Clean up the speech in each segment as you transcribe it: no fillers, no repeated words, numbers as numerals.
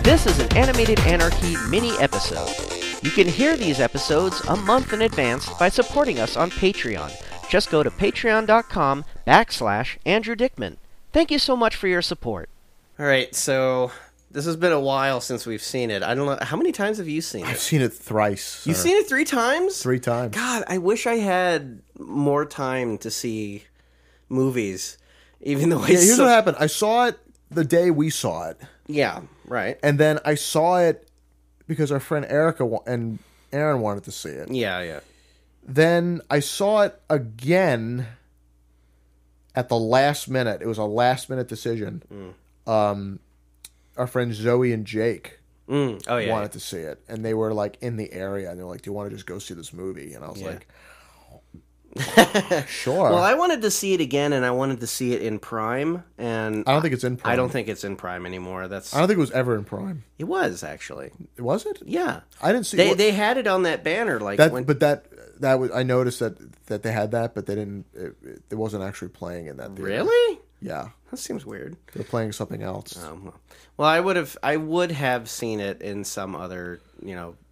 This is an Animated Anarchy mini episode. You can hear these episodes a month in advance by supporting us on Patreon. Just go to patreon.com/Andrew Dickman. Thank you so much for your support. All right, so this has been a while since we've seen it. I don't know. How many times have you seen it? I've seen it thrice. You've seen it 3 times? 3 times. God, I wish I had more time to see movies, even though Here's what happened. I saw it the day we saw it. Yeah, right. And then I saw it because our friend Erica and Aaron wanted to see it. Yeah. Then I saw it again at the last minute. It was a last-minute decision. Our friends Zoe and Jake wanted to see it. And they were, like, in the area. And they were like, do you want to just go see this movie? And I was like... Sure. Well, I wanted to see it again, and I wanted to see it in Prime, and I don't think it's in Prime. I don't think it's in Prime anymore. I don't think it was ever in Prime. It was actually. Was it? Yeah, I didn't see. They had it on that banner, like that. But that was, I noticed that they had that, but they didn't. It wasn't actually playing in that theater. Really? Yeah. That seems weird. They're playing something else. Well, I would have seen it in some other,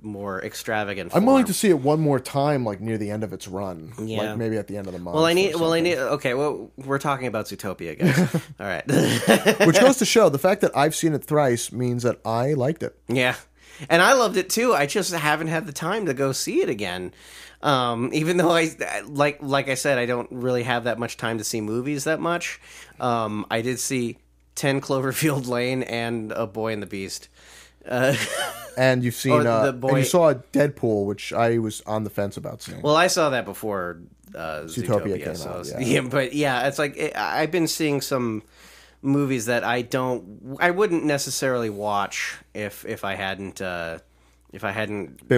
more extravagant form. I'm willing to see it one more time, like near the end of its run. Yeah. Like maybe at the end of the month. Okay, well, we're talking about Zootopia, guys. All right. Which goes to show, the fact that I've seen it thrice means that I liked it. Yeah. And I loved it too. I just haven't had the time to go see it again. Even though like I said, I don't really have that much time to see movies that much. I did see 10 Cloverfield Lane and A Boy and the Beast. And you've seen and you saw Deadpool, which I was on the fence about seeing. Well, I saw that before Zootopia came out. Yeah. But yeah, it's like I've been seeing some movies that I wouldn't necessarily watch if I hadn't been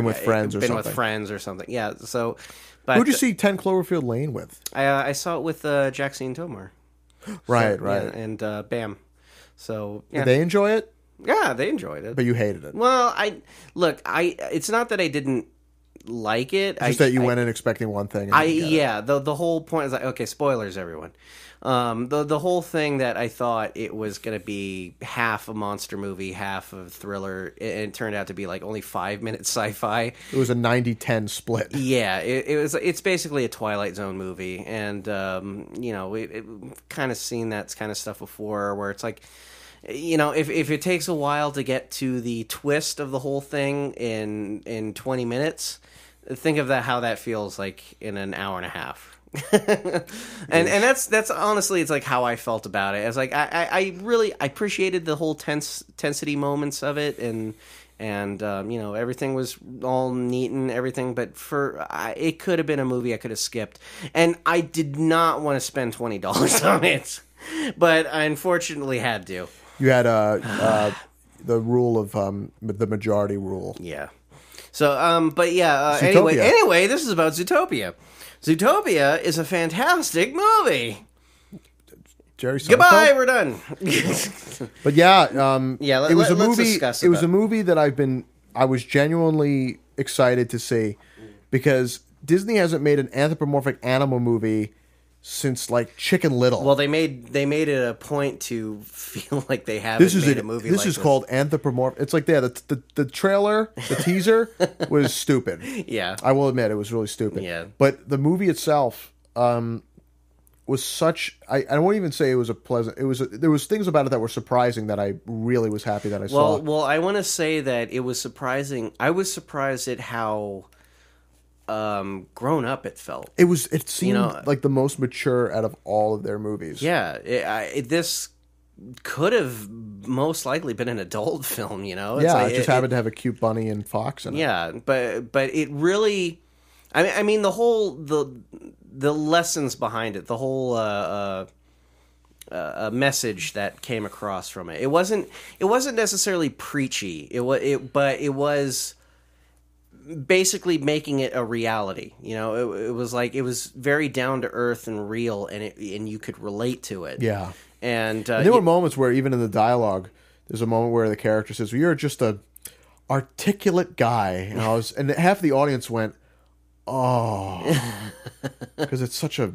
with friends or something. Yeah. So, who'd you see 10 Cloverfield Lane with? I saw it with Jackson Tomar. Right. Yeah, and Bam. So yeah. Did they enjoy it? Yeah, they enjoyed it. But you hated it. Well, it's not that I didn't like it. Just that you went in expecting one thing. The whole point is like, okay, spoilers, everyone. The whole thing that I thought it was going to be half a monster movie, half a thriller, it turned out to be like only 5 minutes sci-fi. It was a 90-10 split. Yeah, it's basically a Twilight Zone movie, and it kind of seen that kind of stuff before, where it's like, if it takes a while to get to the twist of the whole thing in 20 minutes, think of how that feels like in an hour and a half. and that's honestly, it's like how I felt about it. It's like I really appreciated the whole tensity moments of it, and everything was all neat and everything, but it could have been a movie I could have skipped, and I did not want to spend $20 on it, but I unfortunately had to. You had the rule of the majority rule. Yeah. So, but yeah. Anyway, this is about Zootopia. Zootopia is a fantastic movie. Jerry Seinfeld? Goodbye, we're done. But yeah, it was a movie. It was a movie that I was genuinely excited to see, because Disney hasn't made an anthropomorphic animal movie since like Chicken Little. Well, they made it a point to feel like they haven't made a movie. This is called anthropomorphic. It's like the trailer, the teaser was stupid. Yeah, I will admit it was really stupid. Yeah, but the movie itself was such. I won't even say it was a pleasant. There was things about it that were surprising that I really was happy that I saw. Well, I want to say that it was surprising. I was surprised at how grown up it felt. It seemed like the most mature out of all of their movies. Yeah, this could have most likely been an adult film. It's it just happened to have a cute bunny and fox in it. Yeah, but it really, I mean the whole the lessons behind it, the whole message that came across from it. It wasn't necessarily preachy. But it was basically making it a reality. It was like, it was very down to earth and real, and you could relate to it. Yeah. And there were moments where, even in the dialogue, there's a moment where the character says, well, "You're just a articulate guy," and half the audience went, because it's such a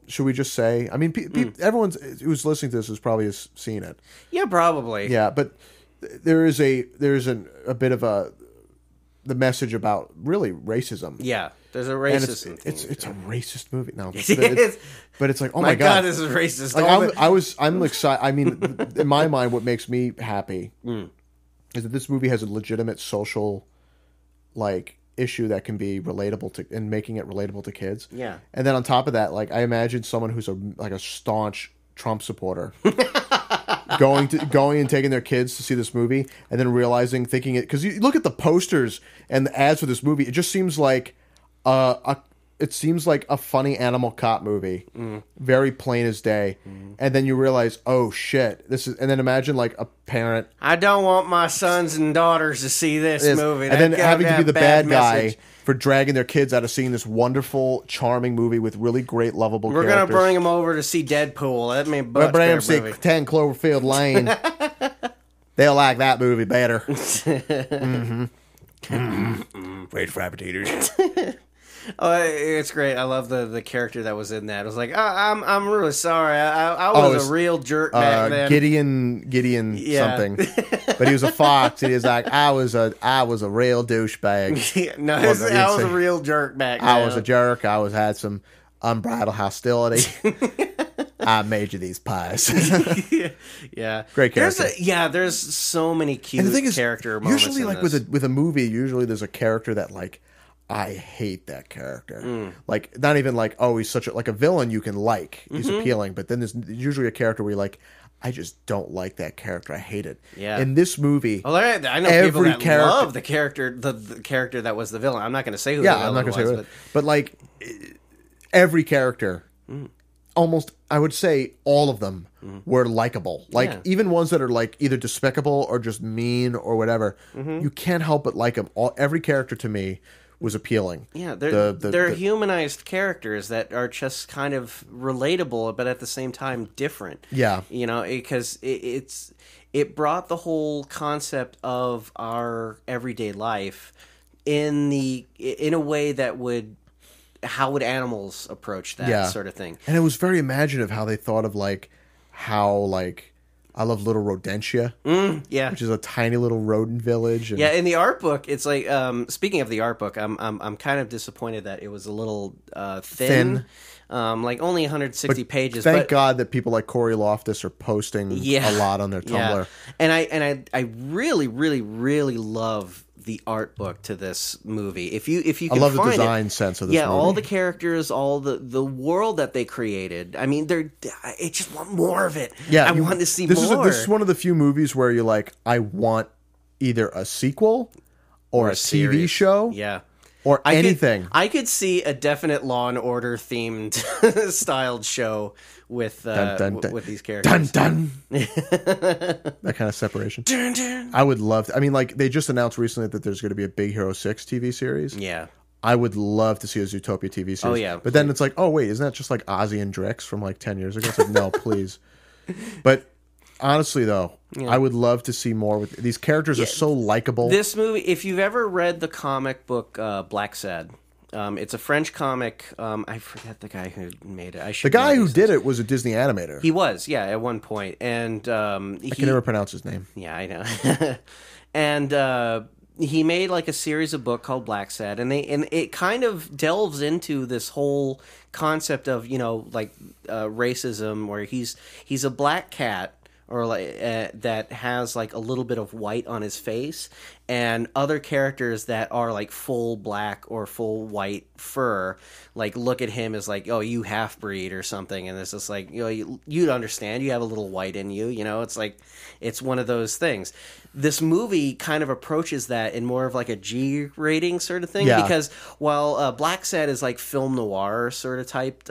should we just say? I mean, everyone's who's listening to this has probably seen it. Yeah, probably. Yeah, but there's a bit of the message about really racism. Yeah, there's a racist. And it's a racist movie. No, It but it's like, oh my God, this is racist. Like I'm excited. I mean, in my mind, what makes me happy is that this movie has a legitimate social issue that can be relatable to, and making it relatable to kids. Yeah. And then on top of that, I imagine someone who's a staunch Trump supporter going and taking their kids to see this movie, and then thinking it, because you look at the posters and the ads for this movie, it just seems like a funny animal cop movie, very plain as day, and then you realize, oh shit, and then imagine a parent. I don't want my sons and daughters to see this movie, and then having to be the bad guy message. For dragging their kids out of seeing this wonderful, charming movie with really great, lovable characters. We're gonna bring them over to see Deadpool. That may we're bring them to see 10 Cloverfield Lane. They'll like that movie better. Great frappuccinos. Oh, it's great. I love the character that was in that. I was like, I'm really sorry. I was a real jerk back then. Gideon something. But he was a fox, and he was like, I was a real douchebag. No, I was a real jerk back then. I was a jerk. I had some unbridled hostility. I made you these pies. Yeah. Great character. There's so many cute character moments. Usually, with a movie, usually there's a character that I hate that character. Not even he's such a villain you can like. He's appealing, but then there's usually a character where you're like, I just don't like that character. I hate it. Yeah. In this movie, I know people that love the character, the character that was the villain. I'm not going to say who the villain was. I'm not going to say who. But every character, almost, I would say all of them were likable. Even ones that are either despicable or just mean or whatever, you can't help but like them. Every character to me was appealing. Yeah, they're humanized characters that are just kind of relatable, but at the same time different. Yeah, because it brought the whole concept of our everyday life in a way that would. How would animals approach that sort of thing? And it was very imaginative how they thought of how I love Little Rodentia, which is a tiny little rodent village. And... Yeah, in the art book, it's speaking of the art book, I'm kind of disappointed that it was a little thin. Only 160 pages. Thank God that people like Corey Loftus are posting a lot on their Tumblr. Yeah. And I really, really, really love the art book to this movie. If you can I love find the design sense of this movie. All the characters, all the world that they created. I mean, I just want more of it. Yeah, I want to see more. This is one of the few movies where you're like, I want either a sequel or a TV show. Yeah. Or anything. I could see a definite Law and Order themed styled show with with these characters. Dun dun. That kind of separation. Dun, dun. I would love to, they just announced recently that there's going to be a Big Hero 6 TV series. Yeah. I would love to see a Zootopia TV series. Oh yeah. But then it's like, oh wait, isn't that just like Ozzy and Drix from 10 years ago? It's like, no, please. But honestly, though, I would love to see more. With these characters are so likable. This movie, if you've ever read the comic book Black Sad, it's a French comic. I forget the guy who made it. The guy who did it was a Disney animator. He was, at one point, and I can never pronounce his name. Yeah, I know. And he made a series of book called Black Sad, and it kind of delves into this whole concept of racism, where he's a black cat. Or that has a little bit of white on his face, and other characters that are full black or full white fur, look at him as oh, you half breed or something, and it's just you'd understand, you have a little white in you, it's one of those things. This movie kind of approaches that in more of a G rating sort of thing, because while Black Sad is film noir sort of type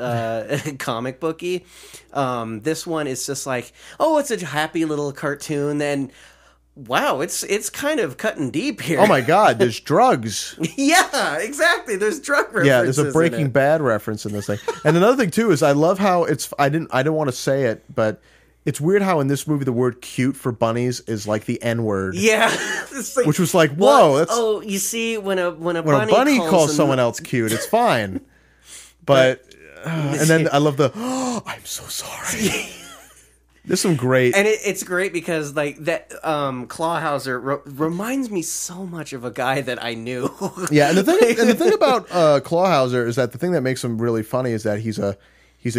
comic booky, this one is just oh, it's a happy little cartoon, then wow, it's kind of cutting deep here. Oh my God, there's drugs. Yeah, exactly. There's drug references. Yeah, there's a Breaking Bad reference in this thing. And another thing too is I love how I didn't want to say it, but It's weird how in this movie the word "cute" for bunnies is like the N word. Yeah, like, which was like, whoa. That's, you see, when a bunny calls someone else cute, it's fine. But and then I love the I'm so sorry. There's some great, and it's great because like that Clawhauser reminds me so much of a guy that I knew. Yeah, and the thing about Clawhauser is that the thing that makes him really funny is that he's a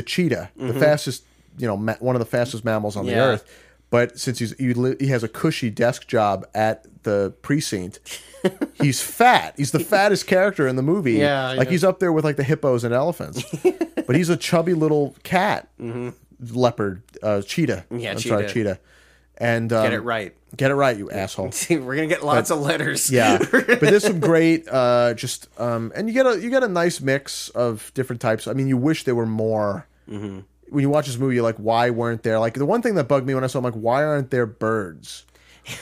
cheetah, the fastest, one of the fastest mammals on the earth. But since he has a cushy desk job at the precinct, he's fat. He's the fattest character in the movie. Yeah, he's up there with like the hippos and elephants. But he's a chubby little cat, leopard, cheetah. Yeah, cheetah. And get it right. Get it right, you asshole. We're gonna get lots of letters. Yeah, but there's some great, and you get a nice mix of different types. I mean, you wish there were more. Mm-hmm. When you watch this movie, you're like, why weren't there? Like, the one thing that bugged me when I saw, I'm like, why aren't there birds?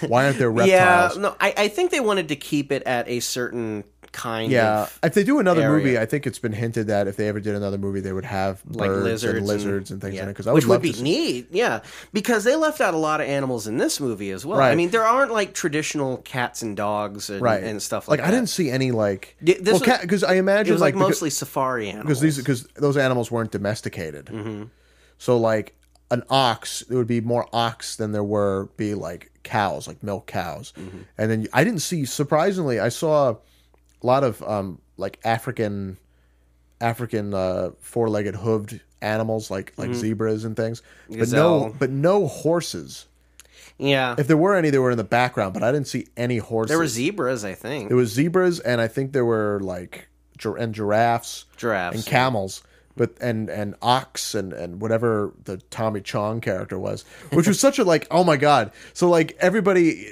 Why aren't there reptiles? Yeah, no, I think they wanted to keep it at a certain kind of Yeah, if they do another area. movie, I think it's been hinted that if they ever did another movie, they would have birds like lizards and things in it. Because which would be neat, yeah. Because they left out a lot of animals in this movie as well. Right. I mean, there aren't like traditional cats and dogs and stuff like that. I didn't see any like because because I imagine it was like mostly safari animals because those animals weren't domesticated. Mm-hmm. So like an ox, there would be more ox than there be like cows, like milk cows. Mm-hmm. And then I didn't see. Surprisingly, I saw a lot of like African four-legged hooved animals like zebras and things, Gazelle. but no horses. Yeah, if there were any, they were in the background, but I didn't see any horses. There were zebras, I think. There was zebras, and I think there were like giraffes, and camels. But and ox and whatever the Tommy Chong character was, which was such a like, oh my god. So like everybody,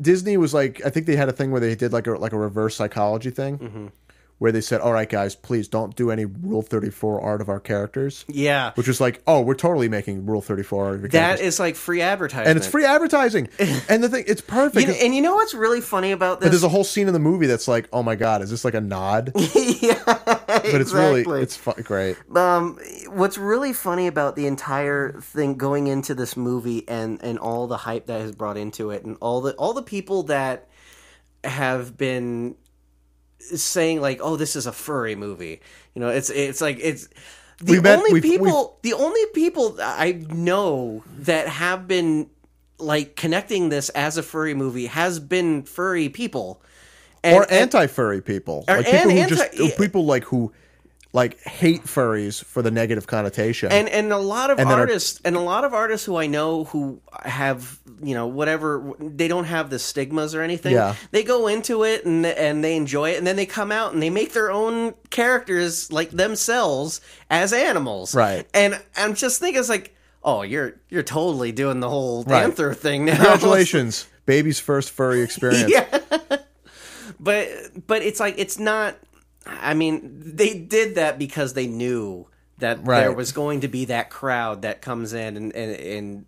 Disney was like, I think they had a thing where they did like a reverse psychology thing, where they said, all right guys, please don't do any Rule 34 art of our characters. Yeah, which was like, oh, we're totally making Rule 34 art of your characters. That is like free advertising, and it's free advertising. And the thing, it's perfect. And you know what's really funny about this? But there's a whole scene in the movie that's like, oh my god, is this like a nod? Yeah, but it's exactly. really great. What's really funny about the entire thing going into this movie and all the hype that has brought into it, and all the people that have been saying like, oh, this is a furry movie. It's like it's the only people I know that have been like connecting this as a furry movie has been furry people. Or anti-furry people. Like people who hate furries for the negative connotation. And a lot of artists who I know who have, whatever, they don't have the stigmas or anything. Yeah. They go into it and they enjoy it, and then they come out and they make their own characters like themselves as animals. Right. And I'm just thinking, it's like, oh, you're totally doing the whole Panther thing now. Congratulations. Baby's first furry experience. Yeah. But it's like, it's not, I mean, they did that because they knew that there was going to be that crowd that comes in and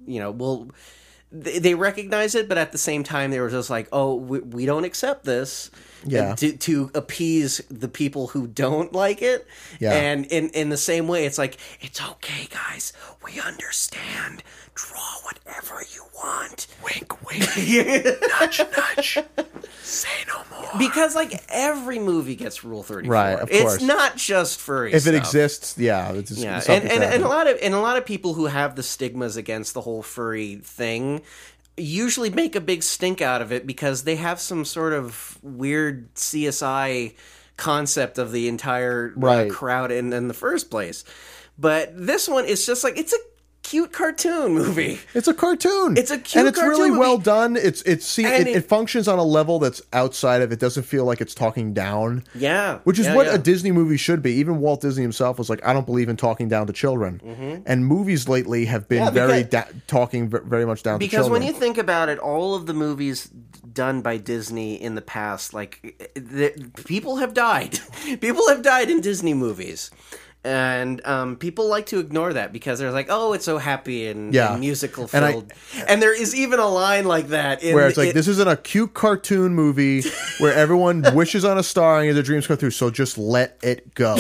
they recognize it, but at the same time they were just like, oh, we don't accept this. Yeah. To appease the people who don't like it. Yeah. And in the same way, it's like, it's okay, guys. We understand. Draw whatever you want. Wink, wink. Nudge, nudge. Say no more. Because like every movie gets Rule 34. Right, of course. It's not just furry if stuff. it exists, yeah. And a lot of people who have the stigmas against the whole furry thing usually make a big stink out of it because they have some sort of weird CSI concept of the entire crowd in the first place. But this one is just like, it's a cute cartoon movie. It's a cartoon. It's a cute and it's cartoon really movie. well done. It functions on a level that's outside of it. Doesn't feel like it's talking down. Yeah, which is what a Disney movie should be. Even Walt Disney himself was like, I don't believe in talking down to children. Mm-hmm. And movies lately have been talking very much down to children. Because when you think about it, all of the movies done by Disney in the past, like people have died. People have died in Disney movies. And people like to ignore that because they're like, oh, it's so happy and musical filled. And there is even a line like that. Where it's like, this isn't a cute cartoon movie where everyone wishes on a star and their dreams come through, so just let it go.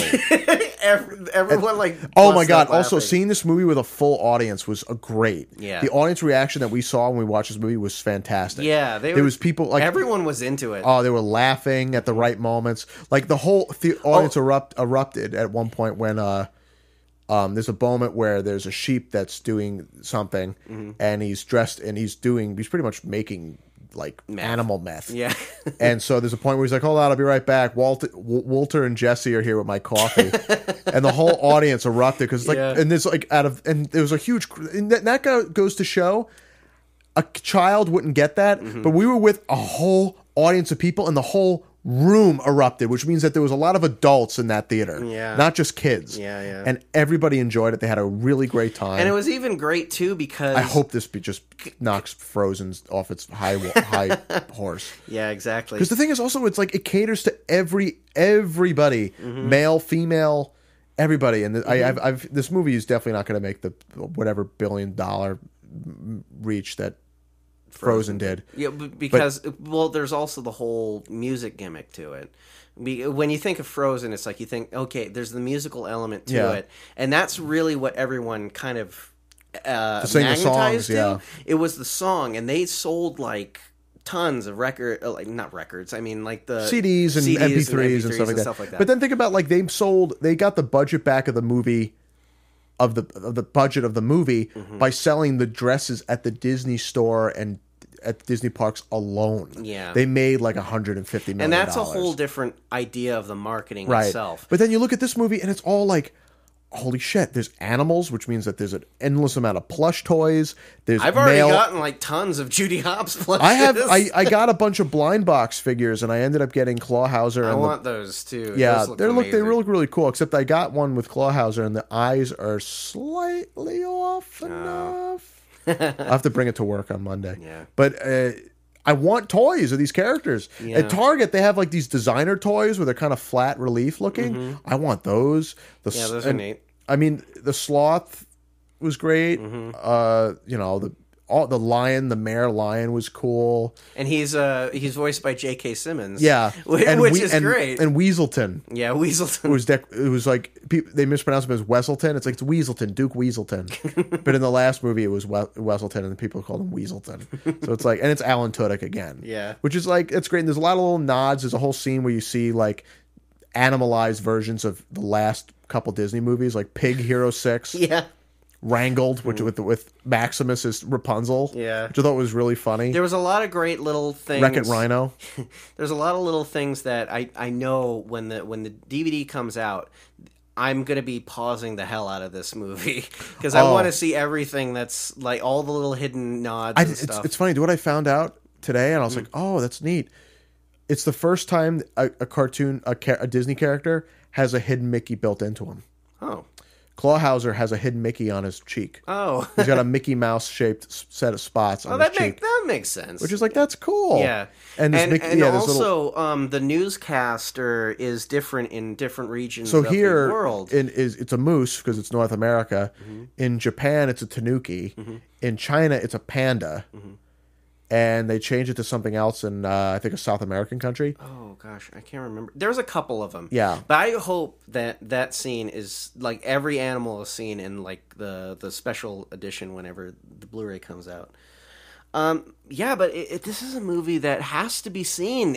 everyone like. Oh my god! laughing. Also, seeing this movie with a full audience was great. Yeah. The audience reaction that we saw when we watched this movie was fantastic. Yeah, there was people like everyone was into it. Oh, they were laughing at the right moments. Like the whole audience erupted at one point when there's a moment where there's a sheep that's doing something, and he's dressed and he's pretty much making like animal meth. Yeah. And so there's a point where he's like, hold on, I'll be right back. Walter and Jesse are here with my coffee. And the whole audience erupted because like, and there's like and there was a huge, and that goes to show a child wouldn't get that, but we were with a whole audience of people and the whole room erupted, which means that there was a lot of adults in that theater, not just kids. And everybody enjoyed it. They had a really great time, and it was even great too because I hope this just knocks Frozen off its high horse. Yeah, exactly. Because the thing is also, it's like it caters to everybody, male, female, everybody. And this movie is definitely not going to make the whatever $1 billion reach that Frozen did. Yeah, because there's also the whole music gimmick to it. When you think of Frozen, it's like you think, okay, there's the musical element to it, and that's really what everyone kind of magnetized to. It was the song, and they sold like tons of not records. I mean, like the CDs and MP3s and stuff like that. But then think about like they got the budget back of the movie. Of the budget of the movie by selling the dresses at the Disney store and at Disney parks alone. Yeah, they made like $150 million, and that's a whole different idea of the marketing itself. But then you look at this movie, and it's all like, holy shit! There's animals, which means that there's an endless amount of plush toys. I've already gotten like tons of Judy Hopps plushes. I got a bunch of blind box figures, and I ended up getting Clawhauser. I want those too. Yeah, they look really cool. Except I got one with Clawhauser, and the eyes are slightly off enough. I'll have to bring it to work on Monday. Yeah, but I want toys of these characters. Yeah. At Target, they have like these designer toys where they're kind of flat relief looking. I want those. Those are neat. I mean, the sloth was great. The lion, the mare lion was cool. And he's voiced by J.K. Simmons. Yeah, which is great. And Weaselton. Yeah, Weaselton. It was like they mispronounced him as Wesselton. It's like it's Weaselton, Duke Weaselton. But in the last movie, it was Wesselton, and people called him Weaselton. So it's like, and it's Alan Tudyk again. Yeah, which is like, it's great. And there's a lot of little nods. There's a whole scene where you see like animalized versions of the last couple Disney movies, like Pig Hero 6. Yeah. Wrangled, which with Maximus as Rapunzel, which I thought was really funny. There was a lot of great little things. Wreck-It Rhino. There's a lot of little things that I know when the DVD comes out, I'm gonna be pausing the hell out of this movie because I want to see everything that's like all the little hidden nods and stuff. It's funny. What I found out today, and I was like, oh, that's neat. It's the first time a Disney character has a hidden Mickey built into him. Oh. Clawhauser has a hidden Mickey on his cheek. Oh. He's got a Mickey Mouse shaped set of spots on his cheek. That makes sense. Which is like, that's cool. Yeah. And also, the newscaster is different in different regions of the world. It's a moose because it's North America. In Japan, it's a tanuki. In China, it's a panda. And they changed it to something else in, I think, a South American country. Oh, gosh. I can't remember. There's a couple of them. Yeah. But I hope that scene is, like, every animal is seen in, like, the special edition whenever the Blu-ray comes out. Yeah, but this is a movie that has to be seen.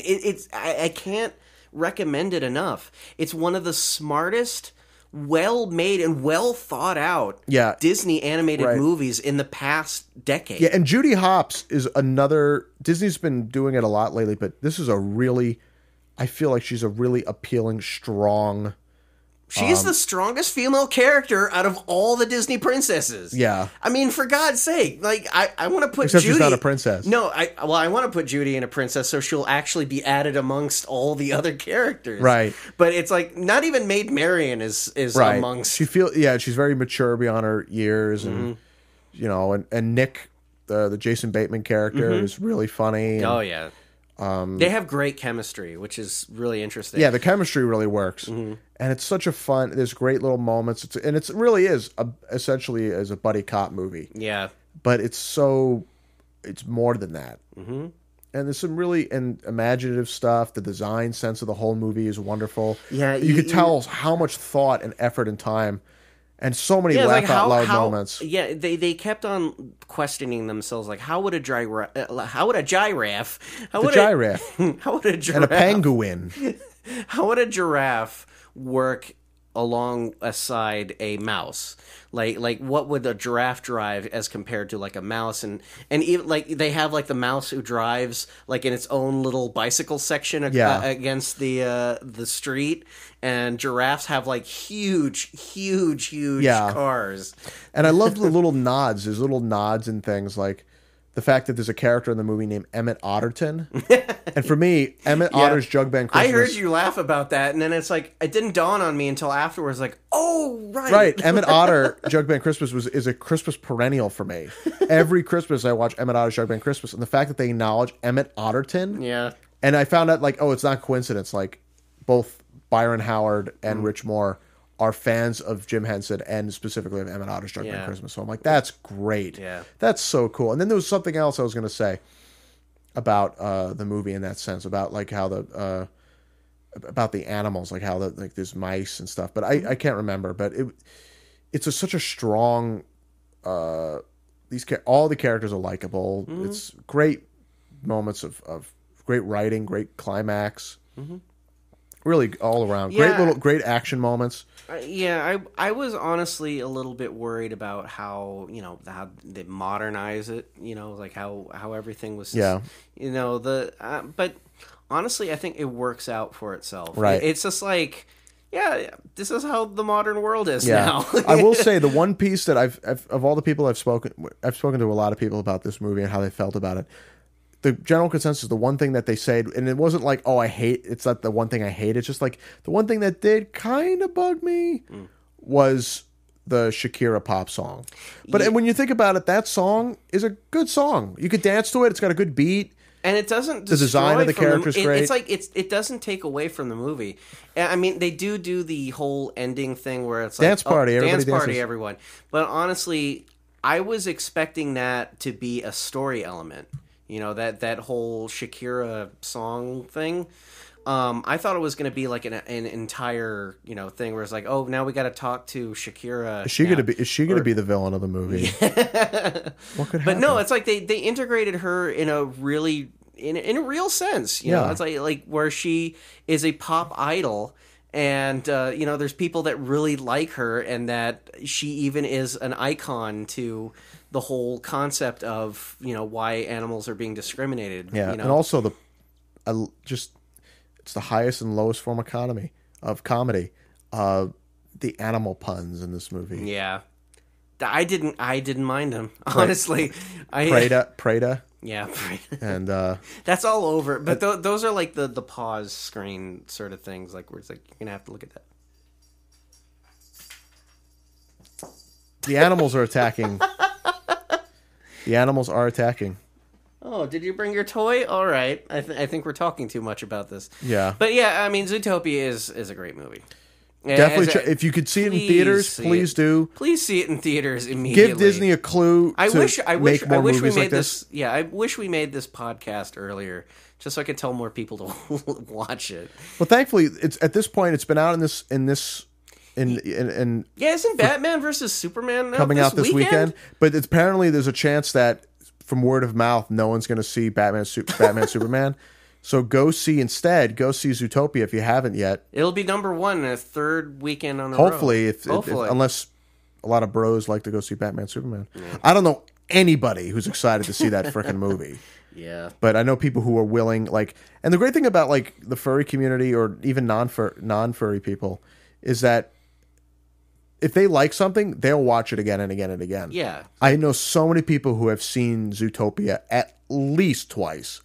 I can't recommend it enough. It's one of the smartest, well-made and well-thought-out Disney animated movies in the past decade. Yeah, and Judy Hopps is another... Disney's been doing it a lot lately, but this is a really... I feel like she's a really appealing, strong... She's the strongest female character out of all the Disney princesses. Yeah. I mean, for God's sake, like, I want to put Except Judy... she's not a princess. No, I want to put Judy in a princess so she'll actually be added amongst all the other characters. Right. But it's like, not even Maid Marian is amongst... She's very mature beyond her years, and, and Nick, the Jason Bateman character, is really funny. Oh, yeah. They have great chemistry, which is really interesting. Yeah, the chemistry really works. And it's such a fun... There's great little moments. It really is essentially as a buddy cop movie. Yeah. But it's more than that. And there's some really imaginative stuff. The design sense of the whole movie is wonderful. Yeah, you could tell how much thought and effort and time, and so many laugh out loud moments. Yeah, they kept on questioning themselves, like how would a giraffe, how would a giraffe, and a penguin, how would a giraffe work alongside a mouse? Like what would a giraffe drive as compared to like a mouse? And even like they have like the mouse who drives like in its own little bicycle section against the street, and giraffes have like huge cars. And I love the little nods. There's little nods and things like the fact that there's a character in the movie named Emmett Otterton. And for me, Emmett Otter's Jug Band Christmas. I heard you laugh about that, and then it's like, it didn't dawn on me until afterwards, like, oh, right. Right. Emmett Otter, Jug Band Christmas is a Christmas perennial for me. Every Christmas I watch Emmett Otter's Jug Band Christmas, and the fact that they acknowledge Emmett Otterton. Yeah. And I found out, like, oh, it's not coincidence. Like, both Byron Howard and Rich Moore are fans of Jim Henson and specifically of Emmett Otter's Jug Band Christmas. So I'm like, that's great. Yeah. That's so cool. And then there was something else I was going to say about the movie in that sense, about like how about the animals, like how like there's mice and stuff. But I can't remember. But it's such a strong. All the characters are likable. It's great moments of great writing, great climax. Really all around great action moments. I was honestly a little bit worried about how they modernize it, like how everything was, but honestly I think it works out for itself. Right. It's just like, this is how the modern world is now. I will say the one piece that I've of all the people I've spoken to a lot of people about this movie and how they felt about it. The general consensus, the one thing that they said, and it wasn't like, oh, it's not the one thing I hate. It's just like the one thing that did kind of bug me was the Shakira pop song. But when you think about it, that song is a good song. You could dance to it. It's got a good beat. And it doesn't. The design of the character is great. It's like it doesn't take away from the movie. I mean, they do the whole ending thing where it's like dance party, dance party, everyone. But honestly, I was expecting that to be a story element. That whole Shakira song thing. I thought it was going to be like an entire thing where it's like, oh, now we got to talk to Shakira. Is she going to be the villain of the movie? What could happen? But no, it's like they integrated her in a really in a real sense. You know, it's like where she is a pop idol. And, there's people that really like her, and that she even is an icon to the whole concept of, why animals are being discriminated. Yeah, and also it's the highest and lowest form of comedy. The animal puns in this movie. Yeah. I didn't mind them, honestly. Prada. Yeah, and that's all over. But those are like the pause screen sort of things, like where it's like you're gonna have to look at that. The animals are attacking. The animals are attacking. Oh, did you bring your toy? All right, I think we're talking too much about this. Yeah, but yeah, I mean, Zootopia is a great movie. Definitely, if you could see it in theaters, please do. Please see it in theaters immediately. Give Disney a clue. I wish we made this. Yeah, I wish we made this podcast earlier, just so I could tell more people to watch it. Well, thankfully, it's at this point. It's been out in this. Isn't Batman versus Superman coming out this weekend? But apparently, there's a chance that from word of mouth, no one's going to see Batman Superman. So go see Zootopia if you haven't yet. It'll be number one in a third weekend on the Hopefully, road. Unless a lot of bros like to go see Batman Superman. Yeah. I don't know anybody who's excited to see that freaking movie. Yeah. But I know people who are willing, and the great thing about the furry community or even non-furry people is that if they like something, they'll watch it again and again and again. Yeah. I know so many people who have seen Zootopia at least twice.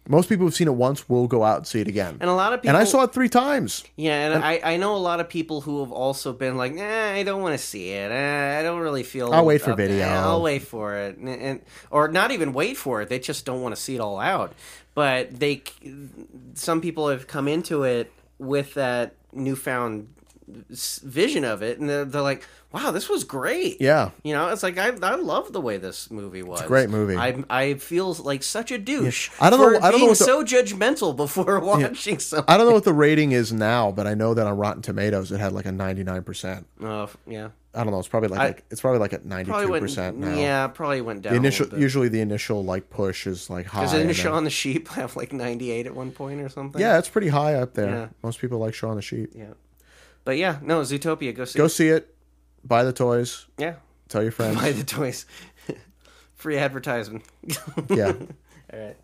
Most people who've seen it once will go out and see it again. And a lot of people... And I saw it 3 times. Yeah, and I know a lot of people who have also been like, I don't want to see it. I don't really feel... I'll wait for video. I'll wait for it. Or not even wait for it. They just don't want to see it all out. But some people have come into it with that newfound vision of it, and they're like, wow, this was great. Yeah. It's like I love the way this movie was. It's a great movie. I feel like such a douche. I don't know. I don't know what so judgmental before watching something. I don't know what the rating is now, but I know that on Rotten Tomatoes it had like a 99%. Oh yeah. I don't know. It's probably like at 92% now. Yeah, probably went down. Usually the initial like push is like high. Doesn't Shaun the Sheep have like 98 at one point or something? Yeah, it's pretty high up there. Yeah. Most people like Shaun the Sheep. Yeah. But yeah, no, Zootopia, go see Go it. see it. Buy the toys. Yeah. Tell your friends. Buy the toys. Free advertisement. Yeah. All right.